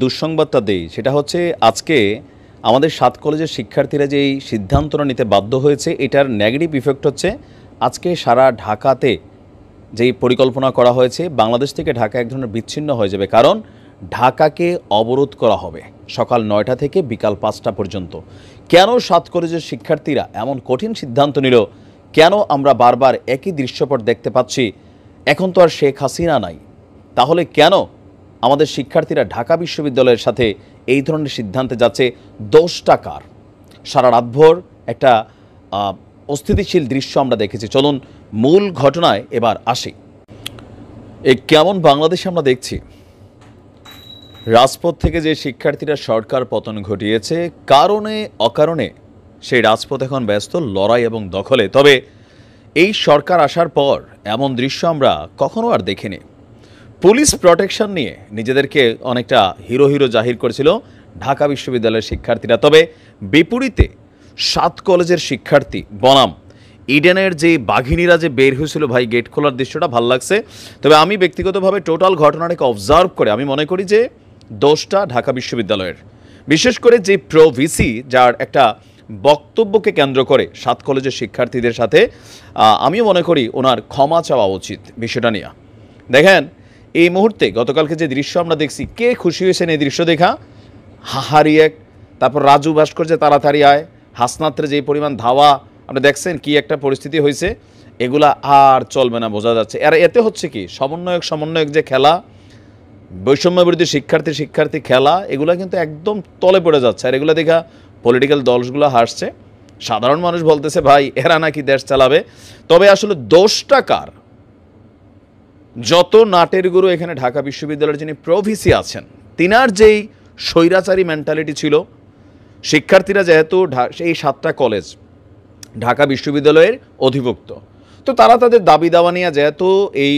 দুঃসংবাদটা দেই, সেটা হচ্ছে আজকে আমাদের ৭ কলেজের শিক্ষার্থীরা যেই সিদ্ধান্তটা নিতে বাধ্য হয়েছে, এটার নেগেটিভ ইফেক্ট হচ্ছে আজকে সারা ঢাকাতে যেই পরিকল্পনা করা হয়েছে, বাংলাদেশ থেকে ঢাকা এক ধরনের বিচ্ছিন্ন হয়ে যাবে। কারণ ঢাকাকে অবরোধ করা হবে সকাল ৯টা থেকে বিকাল ৫টা পর্যন্ত। কেন ৭ কলেজের শিক্ষার্থীরা এমন কঠিন সিদ্ধান্ত নিল? কেন আমরা বারবার একই দৃশ্যপট দেখতে পাচ্ছি? এখন তো আর শেখ হাসিনা নাই, তাহলে কেন আমাদের শিক্ষার্থীরা ঢাকা বিশ্ববিদ্যালয়ের সাথে এই ধরনের সিদ্ধান্তে যাচ্ছে? দোষটা কার? সারা রাতভর একটা অস্থিতিশীল দৃশ্য আমরা দেখেছি। চলুন মূল ঘটনায় এবার আসি। এই কেমন বাংলাদেশে আমরা দেখছি, রাজপথ থেকে যে শিক্ষার্থীরা সরকার পতন ঘটিয়েছে, কারণে অকারণে সেই রাজপথ এখন ব্যস্ত লড়াই এবং দখলে। তবে এই সরকার আসার পর এমন দৃশ্য আমরা কখনো আর দেখিনি। পুলিশ প্রোটেকশন নিয়ে নিজেদেরকে অনেকটা হিরো হিরো জাহির করেছিল ঢাকা বিশ্ববিদ্যালয়ের শিক্ষার্থীরা। তবে বিপরীতে ৭ কলেজের শিক্ষার্থী বনাম ইডেনের যে বাঘিনীরা যে বের হয়েছিল, ভাই গেট খোলার দৃশ্যটা ভাল লাগছে। তবে আমি ব্যক্তিগতভাবে টোটাল ঘটনাটাকে অবজার্ভ করে আমি মনে করি যে দোষটা ঢাকা বিশ্ববিদ্যালয়ের, বিশেষ করে যে প্রো ভিসি যার একটা বক্তব্যকে কেন্দ্র করে ৭ কলেজের শিক্ষার্থীদের সাথে আমিও মনে করি ওনার ক্ষমা চাওয়া উচিত বিষয়টা নিয়ে। দেখেন এই মুহূর্তে গতকালকে যে দৃশ্য আমরা দেখছি, কে খুশি হয়েছেন এই দৃশ্য দেখা? হাহারি এক, তারপর রাজু ভাস্কর্যে তাড়াতাড়ি আয়, হাসনাত্রে যেই পরিমাণ ধাওয়া আপনি দেখছেন, কি একটা পরিস্থিতি হয়েছে। এগুলা আর চলবে না, বোঝা যাচ্ছে। আর এতে হচ্ছে কি, সমন্বয়ক যে খেলা, বৈষম্য বিরোধী শিক্ষার্থী খেলা, এগুলা কিন্তু একদম তলে পড়ে যাচ্ছে। আর এগুলো দেখা পলিটিক্যাল দলগুলো হাসছে, সাধারণ মানুষ বলতেছে ভাই এরা নাকি দেশ চালাবে। তবে আসলে দোষটা কার? যত নাটের গুরু এখানে ঢাকা বিশ্ববিদ্যালয়ের যিনি প্রভিসি আছেন, তিনার যেই স্বৈরাচারী মেন্টালিটি ছিল, শিক্ষার্থীরা যেহেতু এই 7টা কলেজ ঢাকা বিশ্ববিদ্যালয়ের অধিভুক্ত, তো তারা তাদের দাবি দাওয়া নিয়ে, যেহেতু এই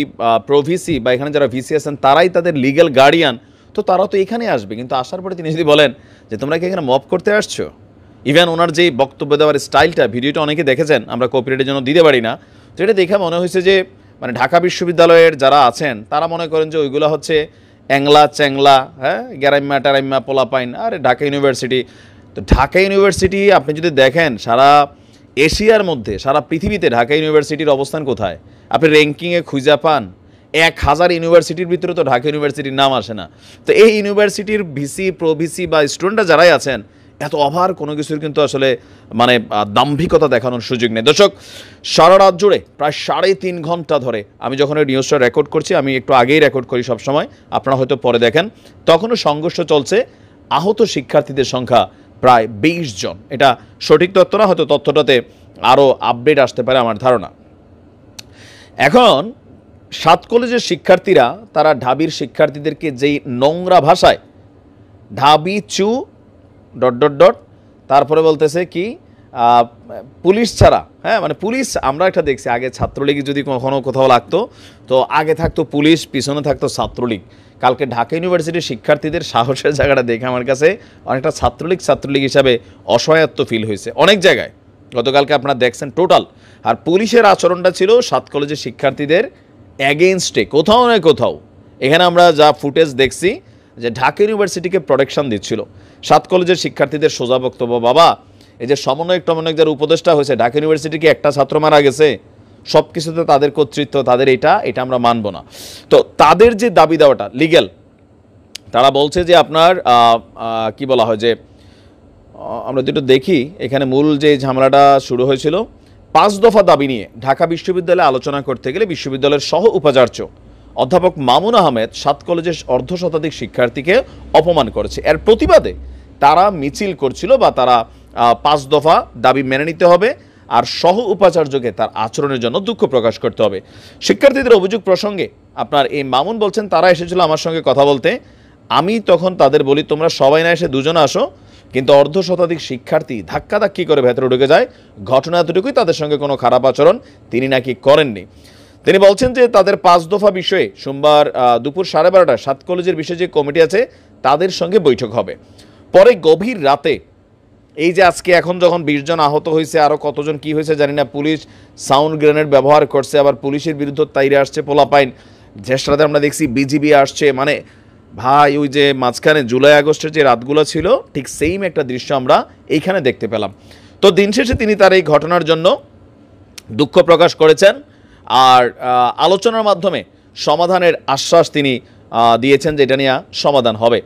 প্রভিসি বা এখানে যারা ভিসি আছেন তারাই তাদের লিগ্যাল গার্ডিয়ান, তো তারা তো এখানে আসবে। কিন্তু আসার পরে তিনি যদি বলেন যে তোমরা কি এখানে মব করতে আসছো, ইভেন ওনার যেই বক্তব্য দেওয়ার স্টাইলটা, ভিডিওটা অনেকে দেখেছেন, আমরা কপিরাইটের জন্য দিতে পারি না, তো এটা দেখে মনে হয়েছে যে মানে ঢাকা বিশ্ববিদ্যালয়ের যারা আছেন তারা মনে করেন যে ওইগুলো হচ্ছে অ্যাংলা চ্যাংলা, হ্যাঁ, গ্যারাইম্মা টারাইম্মা পোলাপাইন। আর ঢাকা ইউনিভার্সিটি, তো ঢাকা ইউনিভার্সিটি আপনি যদি দেখেন সারা এশিয়ার মধ্যে, সারা পৃথিবীতে ঢাকা ইউনিভার্সিটির অবস্থান কোথায় আপনি র্যাঙ্কিংয়ে খুঁজে পান? 1000 ইউনিভার্সিটির ভিতরে তো ঢাকা ইউনিভার্সিটির নাম আসে না। তো এই ইউনিভার্সিটির ভিসি, প্রভিসি বা স্টুডেন্টরা যারাই আছেন, এত ওভার কোনো কিছুর কিন্তু আসলে মানে দাম্ভিকতা দেখানোর সুযোগ নেই। দর্শক, সারা রাত জুড়ে প্রায় 3.5 ঘন্টা ধরে আমি যখন এই নিউজটা রেকর্ড করছি, আমি একটু আগেই রেকর্ড করি সবসময়, আপনারা হয়তো পরে দেখেন, তখনও সংঘর্ষ চলছে। আহত শিক্ষার্থীদের সংখ্যা প্রায় 20 জন। এটা সঠিক তথ্য না, হয়তো তথ্যটাতে আরও আপডেট আসতে পারে আমার ধারণা। এখন 7 কলেজের শিক্ষার্থীরা তারা ঢাবির শিক্ষার্থীদেরকে যেই নোংরা ভাষায় ঢাবি চু ... তারপরে বলতেছে কি পুলিশ ছাড়া, হ্যাঁ, মানে পুলিশ আমরা একটা দেখছি আগে ছাত্রলীগ যদি কখনো কোথাও লাগতো তো আগে থাকতো পুলিশ, পিছনে থাকতো ছাত্রলীগ। কালকে ঢাকা ইউনিভার্সিটির শিক্ষার্থীদের সাহসের জায়গাটা দেখে আমার কাছে অনেকটা ছাত্রলীগ হিসাবে অসহায়ত্ব ফিল হয়েছে অনেক জায়গায়। গতকালকে আপনারা দেখছেন টোটাল। আর পুলিশের আচরণটা ছিল 7 কলেজের শিক্ষার্থীদের অ্যাগেনস্টে কোথাও না কোথাও। এখানে আমরা যা ফুটেজ দেখছি যে ঢাকা ইউনিভার্সিটিকে প্রোটেকশন দিচ্ছিল 7 কলেজের শিক্ষার্থীদের সোজা বক্তব্য, বাবা এই যে সমন্বয়ক যারা উপদেষ্টা হয়েছে, ঢাকা ইউনিভার্সিটিকে একটা ছাত্র মারা গেছে, সব কিছুতে তাদের কর্তৃত্ব, তাদের এটা আমরা মানব না। তো তাদের যে দাবি দেওয়াটা লিগ্যাল, তারা বলছে যে আপনার কি বলা হয় যে আমরা যেটা দেখি এখানে মূল যে ঝামেলাটা শুরু হয়েছিল 5 দফা দাবি নিয়ে ঢাকা বিশ্ববিদ্যালয়ে আলোচনা করতে গেলে বিশ্ববিদ্যালয়ের সহ উপাচার্য অধ্যাপক মামুন আহমেদ 7 কলেজের অর্ধশতাধিক শিক্ষার্থীকে অপমান করেছে। এর প্রতিবাদে তারা মিছিল করছিল বা তারা 5 দফা দাবি মেনে নিতে হবে আর সহ উপাচার্যকে তার আচরণের জন্য দুঃখ প্রকাশ করতে হবে। শিক্ষার্থীদের অভিযোগ প্রসঙ্গে আপনার এই মামুন বলছেন তারা এসেছিল আমার সঙ্গে কথা বলতে, আমি তখন তাদের বলি তোমরা সবাই না এসে দুজন আসো, কিন্তু অর্ধশতাধিক শিক্ষার্থী ধাক্কাধাক্কি করে ভেতরে ঢুকে যায়। ঘটনা এতটুকুই, তাদের সঙ্গে কোনো খারাপ আচরণ তিনি নাকি করেননি। তিনি বলছেন যে তাদের 5 দফা বিষয়ে সোমবার দুপুর 12:30টায় 7 কলেজের বিষয়ে যে কমিটি আছে তাদের সঙ্গে বৈঠক হবে। পরে গভীর রাতে এই যে আজকে এখন যখন 20 জন আহত হয়েছে, আরও কতজন কি হয়েছে জানি না, পুলিশ সাউন্ড গ্রেনেড ব্যবহার করছে, আবার পুলিশের বিরুদ্ধে তাইরে আসছে পোলাপাইন, জ্যেষ্ঠরাতে আমরা দেখছি বিজিবি আসছে, মানে ভাই ওই যে মাঝখানে জুলাই আগস্টের যে রাতগুলো ছিল ঠিক সেম একটা দৃশ্য আমরা এইখানে দেখতে পেলাম। তো দিন শেষে তিনি তার এই ঘটনার জন্য দুঃখ প্রকাশ করেছেন আর আলোচনার মাধ্যমে সমাধানের আশ্বাস তিনি দিয়েছেন যে এটা নিয়ে সমাধান হবে।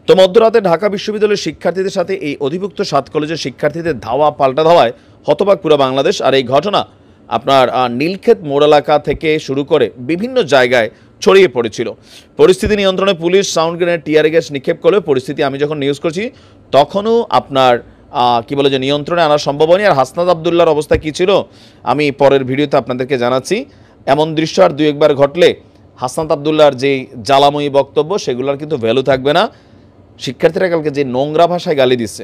তো মধ্যরাতে ঢাকা বিশ্ববিদ্যালয়ের শিক্ষার্থীদের সাথে এই অধিভুক্ত 7 কলেজের শিক্ষার্থীদের ধাওয়া পাল্টা ধাওয়ায় হতবাক পুরো বাংলাদেশ। আর এই ঘটনা আপনার নীলক্ষেত মোড় এলাকা থেকে শুরু করে বিভিন্ন জায়গায় ছড়িয়ে পড়েছিল। পরিস্থিতি নিয়ন্ত্রণে police sound grenade tear gas নিক্ষেপ করলেও পরিস্থিতি আমি যখন নিউজ করছি তখনও আপনার কি বলে যে নিয়ন্ত্রণে আনা সম্ভব হয়নি। আর হাসনাত আবদুল্লাহর অবস্থা কী ছিল আমি পরের ভিডিওতে আপনাদেরকে জানাচ্ছি। এমন দৃশ্য আর 2-1 বার ঘটলে হাসনাত আবদুল্লাহর যেই জ্বালাময়ী বক্তব্য সেগুলোর কিন্তু ভ্যালু থাকবে না। শিক্ষার্থীরা কালকে যে নোংরা ভাষায় গালি দিচ্ছে,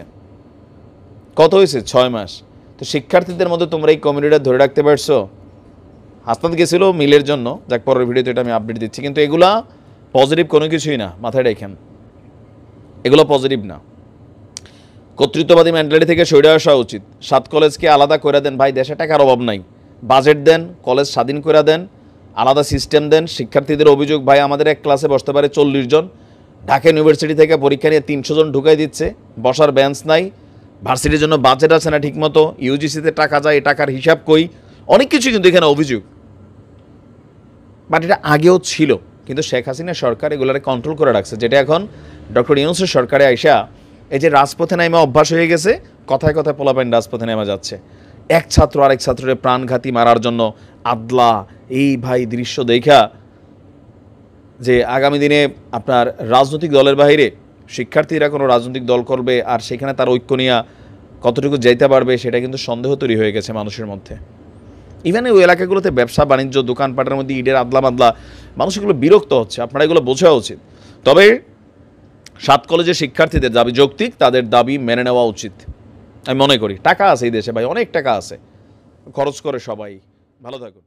কত হয়েছে 6 মাস। তো শিক্ষার্থীদের মধ্যে তোমরা এই কমিউনিটিটা ধরে রাখতে পারছো? হাসনাত গেছিল মিলের জন্য, যাক পরের ভিডিওতে এটা আমি আপডেট দিচ্ছি, কিন্তু এগুলা পজিটিভ কোনো কিছুই না, মাথায় রাখেন এগুলো পজিটিভ না। কর্তৃত্ববাদী মেন্টালিটি থেকে সরে আসা উচিত। 7 কলেজকে আলাদা করে দেন ভাই, দেশে টাকার অভাব নাই, বাজেট দেন, কলেজ স্বাধীন করে দেন, আলাদা সিস্টেম দেন। শিক্ষার্থীদের অভিযোগ ভাই আমাদের এক ক্লাসে বসতে পারে 40 জন, ঢাকা ইউনিভার্সিটি থেকে পরীক্ষা নিয়ে 300 জন ঢুকাই দিচ্ছে, বসার বেঞ্চ নাই, ভার্সিটির জন্য বাজেট আছে না ঠিকমতো, ইউজিসিতে টাকা যায়, এই টাকার হিসাব কই, অনেক কিছু কিন্তু এখানে অভিযোগ। বাট এটা আগেও ছিল, কিন্তু শেখ হাসিনা সরকার এগুলোকে কন্ট্রোল করে রাখছে, যেটা এখন ডক্টর ইউনূসের সরকারে আইসা এই যে রাজপথে নামা অভ্যাস হয়ে গেছে, কথায় কথায় পোলাপাইন রাজপথে নেমা যাচ্ছে, এক ছাত্র আরেক ছাত্রের প্রাণঘাতী মারার জন্য আদলা। এই ভাই দৃশ্য দেখা যে আগামী দিনে আপনার রাজনৈতিক দলের বাইরে শিক্ষার্থীরা কোনো রাজনৈতিক দল করবে আর সেখানে তার ঐক্য নিয়ে কতটুকু যাইতে পারবে সেটা কিন্তু সন্দেহ তৈরি হয়ে গেছে মানুষের মধ্যে। ইভেন ওই এলাকাগুলোতে ব্যবসা বাণিজ্য দোকানপাটের মধ্যে ইটের আদলা মাদলা, মানুষ এগুলো বিরক্ত হচ্ছে, আপনারা এগুলো বোঝা উচিত। তবে 7 কলেজের শিক্ষার্থীদের দাবি যৌক্তিক, তাদের দাবি মেনে নেওয়া উচিত আমি মনে করি। টাকা আছে এই দেশে ভাই, অনেক টাকা আছে, খরচ করে সবাই। ভালো থাকুন।